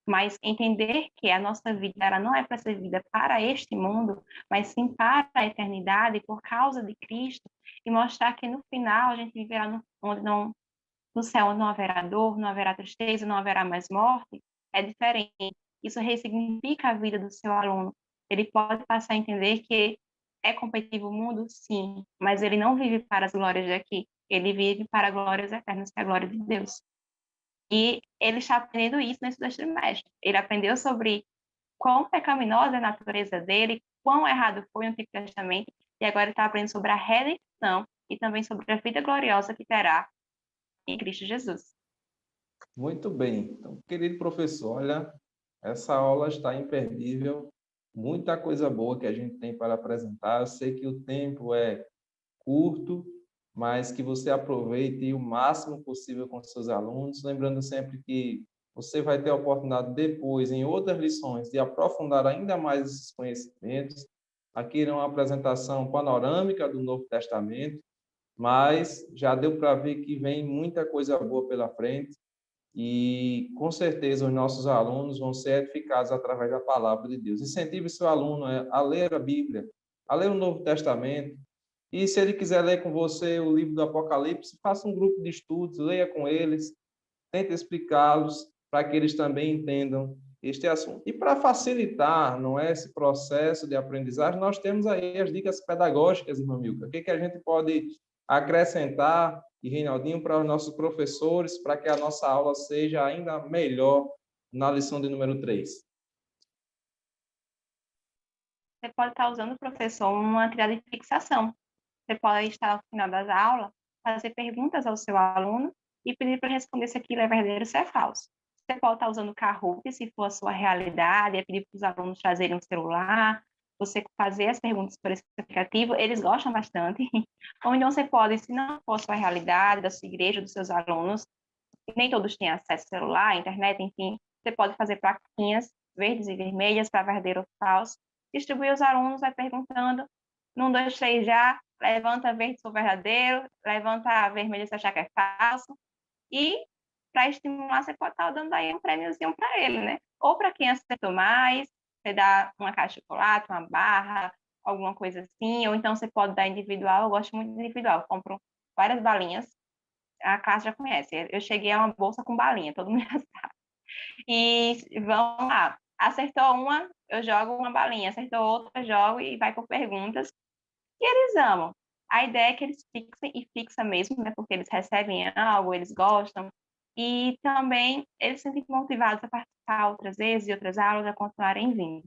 Mas entender que a nossa vida ela não é para ser vida para este mundo, mas sim para a eternidade, por causa de Cristo, e mostrar que no final a gente viverá no céu onde não haverá dor, não haverá tristeza, não haverá mais morte, é diferente. Isso ressignifica a vida do seu aluno. Ele pode passar a entender que é competitivo o mundo, sim, mas ele não vive para as glórias daqui, ele vive para glórias eternas, que é a glória de Deus. E ele está aprendendo isso nesse 2 trimestres. Ele aprendeu sobre quão pecaminosa é a natureza dele, quão errado foi no Antigo Testamento, e agora ele está aprendendo sobre a redenção e também sobre a vida gloriosa que terá em Cristo Jesus. Muito bem. Então, querido professor, olha, essa aula está imperdível. Muita coisa boa que a gente tem para apresentar. Eu sei que o tempo é curto, mas que você aproveite o máximo possível com seus alunos, lembrando sempre que você vai ter a oportunidade depois, em outras lições, de aprofundar ainda mais esses conhecimentos. Aqui irá uma apresentação panorâmica do Novo Testamento, mas já deu para ver que vem muita coisa boa pela frente e, com certeza, os nossos alunos vão ser edificados através da palavra de Deus. Incentive seu aluno a ler a Bíblia, a ler o Novo Testamento, E se ele quiser ler com você o livro do Apocalipse, faça um grupo de estudos, leia com eles, tente explicá-los para que eles também entendam este assunto. E para facilitar, não é, esse processo de aprendizagem, nós temos aí as dicas pedagógicas, irmã Milka. O que a gente pode acrescentar, e Reinaldinho, para os nossos professores, para que a nossa aula seja ainda melhor na lição de número 3? Você pode estar usando, professor, uma atividade de fixação. Você pode estar, ao final das aulas, fazer perguntas ao seu aluno e pedir para ele responder se aquilo é verdadeiro ou se é falso. Você pode estar usando o Kahoot, se for a sua realidade, é pedir para os alunos trazerem um celular, você fazer as perguntas por esse aplicativo, eles gostam bastante. Ou então você pode, se não for a sua realidade, da sua igreja, dos seus alunos, nem todos têm acesso ao celular, internet, enfim, você pode fazer plaquinhas verdes e vermelhas para verdadeiro ou falso, distribuir os alunos, vai perguntando, num, dois, três já, levanta verde se for verdadeiro, levanta vermelho se achar que é falso, e para estimular, você pode estar dando aí um prêmiozinho para ele, né? Ou para quem acertou mais, você dá uma caixa de chocolate, uma barra, alguma coisa assim, ou então você pode dar individual, eu gosto muito de individual, eu compro várias balinhas, a classe já conhece, eu cheguei a uma bolsa com balinha, todo mundo já sabe. E vamos lá, acertou uma, eu jogo uma balinha, acertou outra, eu jogo e vai por perguntas. E eles amam. A ideia é que eles fixem, e fixa mesmo, né? Porque eles recebem algo, eles gostam. E também eles se sentem motivados a participar outras vezes e outras aulas, a continuarem vindo.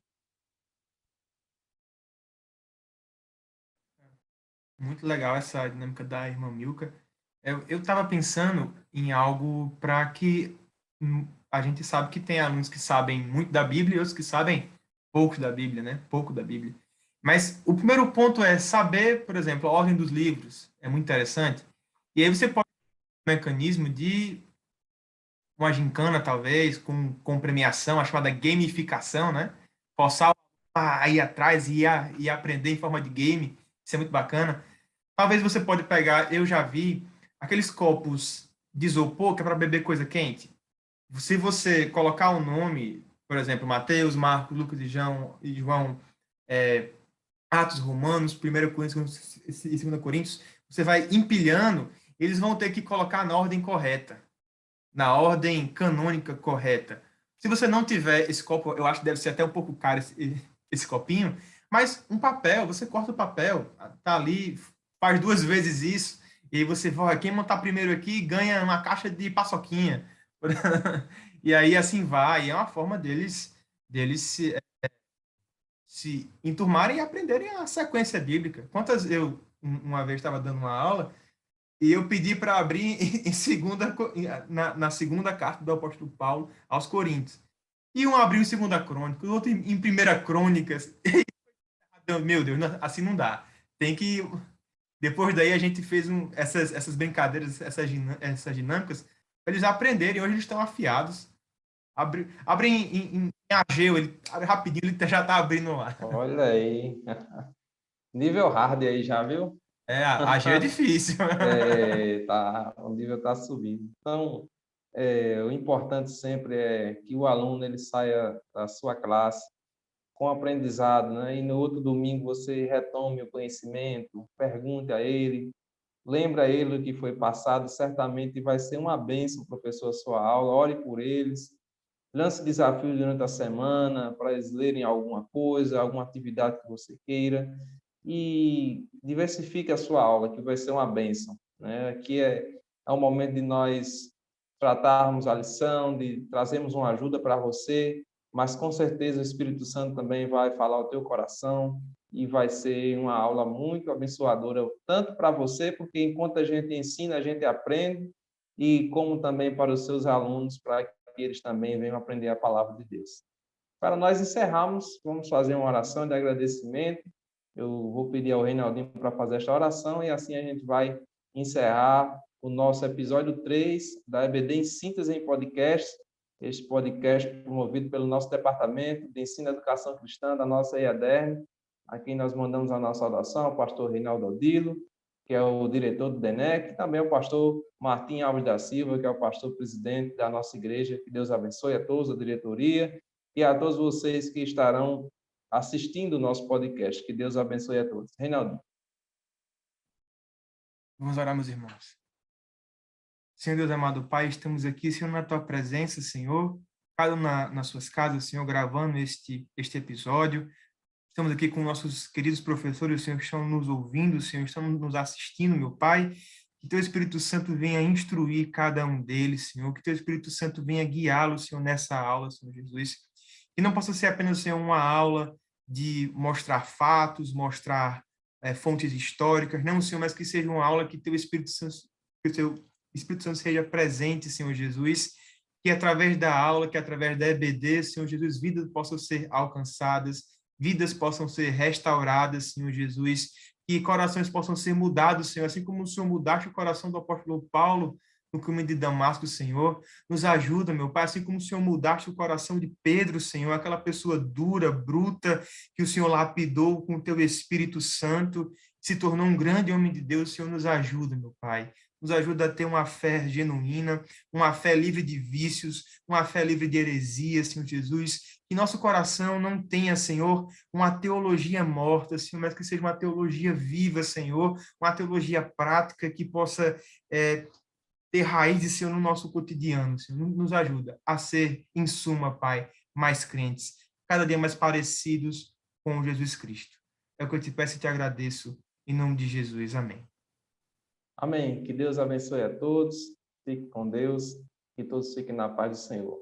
Muito legal essa dinâmica da irmã Milka. Eu estava pensando em algo para que a gente sabe que tem alunos que sabem muito da Bíblia e outros que sabem pouco da Bíblia, né? Pouco da Bíblia. Mas o primeiro ponto é saber, por exemplo, a ordem dos livros. É muito interessante. E aí você pode ter um mecanismo de uma gincana, talvez, com premiação, a chamada gamificação, né? Forçar o aluno a ir atrás e aprender em forma de game. Isso é muito bacana. Talvez você pode pegar, eu já vi, aqueles copos de isopor que é para beber coisa quente. Se você colocar o nome, por exemplo, Mateus, Marcos, Lucas e João, é, Atos Romanos, 1 Coríntios e 2 Coríntios, você vai empilhando, eles vão ter que colocar na ordem correta, na ordem canônica correta. Se você não tiver esse copo, eu acho que deve ser até um pouco caro esse copinho, mas um papel, você corta o papel, tá ali, faz 2 vezes isso, e aí você vai, quem montar primeiro aqui ganha uma caixa de paçoquinha. E aí assim vai, é uma forma deles se enturmarem e aprenderem a sequência bíblica. Quantas eu uma vez estava dando uma aula e eu pedi para abrir em segunda na segunda carta do apóstolo Paulo aos Coríntios. E um abriu em segunda crônica, o outro em primeira crônicas. Meu Deus, assim não dá. Tem que depois daí a gente fez essas brincadeiras, essas dinâmicas para eles aprenderem. Hoje eles estão afiados. Abre em Ageu, ele abre rapidinho, ele já está abrindo lá. Olha aí. Nível hard aí já, viu? Ageu é difícil. Tá, o nível está subindo. Então, o importante sempre é que o aluno ele saia da sua classe com aprendizado, né? E no outro domingo você retome o conhecimento, pergunte a ele, lembra ele o que foi passado, certamente vai ser uma bênção, professor, a sua aula, ore por eles, lance desafios durante a semana para eles lerem alguma coisa, alguma atividade que você queira e diversifique a sua aula, que vai ser uma bênção, né? Aqui é o momento de nós tratarmos a lição, de trazermos uma ajuda para você, mas com certeza o Espírito Santo também vai falar ao teu coração e vai ser uma aula muito abençoadora, tanto para você, porque enquanto a gente ensina, a gente aprende, e como também para os seus alunos, para que eles também venham aprender a palavra de Deus. Para nós encerrarmos, vamos fazer uma oração de agradecimento. Eu vou pedir ao Reinaldinho para fazer esta oração e assim a gente vai encerrar o nosso episódio 3 da EBD em Síntese em Podcast, este podcast promovido pelo nosso Departamento de Ensino e Educação Cristã da nossa EADERN, a quem nós mandamos a nossa saudação, ao pastor Reinaldo Odilo, que é o diretor do DENEC, e também o pastor Martim Alves da Silva, que é o pastor presidente da nossa igreja. Que Deus abençoe a todos, a diretoria, e a todos vocês que estarão assistindo o nosso podcast. Que Deus abençoe a todos. Reinaldo. Vamos orar, meus irmãos. Senhor Deus amado Pai, estamos aqui, Senhor, na Tua presença, Senhor, cada um nas suas casas, Senhor, gravando este episódio. Estamos aqui com nossos queridos professores, Senhor, que estão nos ouvindo, Senhor, estão nos assistindo, meu Pai. Que Teu Espírito Santo venha instruir cada um deles, Senhor. Que Teu Espírito Santo venha guiá-los, Senhor, nessa aula, Senhor Jesus. Que não possa ser apenas, Senhor, uma aula de mostrar fatos, mostrar fontes históricas, não, Senhor, mas que seja uma aula que Teu Espírito Santo seja presente, Senhor Jesus, que através da aula, que através da EBD, Senhor Jesus, vidas possam ser alcançadas, vidas possam ser restauradas, Senhor Jesus, que corações possam ser mudados, Senhor, assim como o Senhor mudaste o coração do apóstolo Paulo no caminho de Damasco, Senhor, nos ajuda, meu Pai, assim como o Senhor mudaste o coração de Pedro, Senhor, aquela pessoa dura, bruta, que o Senhor lapidou com o Teu Espírito Santo, se tornou um grande homem de Deus, o Senhor nos ajuda, meu Pai. Nos ajuda a ter uma fé genuína, uma fé livre de vícios, uma fé livre de heresias, Senhor Jesus. Que nosso coração não tenha, Senhor, uma teologia morta, Senhor, mas que seja uma teologia viva, Senhor, uma teologia prática que possa ter raízes, Senhor, no nosso cotidiano, Senhor. Nos ajuda a ser, em suma, Pai, mais crentes, cada dia mais parecidos com Jesus Cristo. É o que eu te peço e te agradeço, em nome de Jesus. Amém. Amém. Que Deus abençoe a todos. Fique com Deus. Que todos fiquem na paz do Senhor.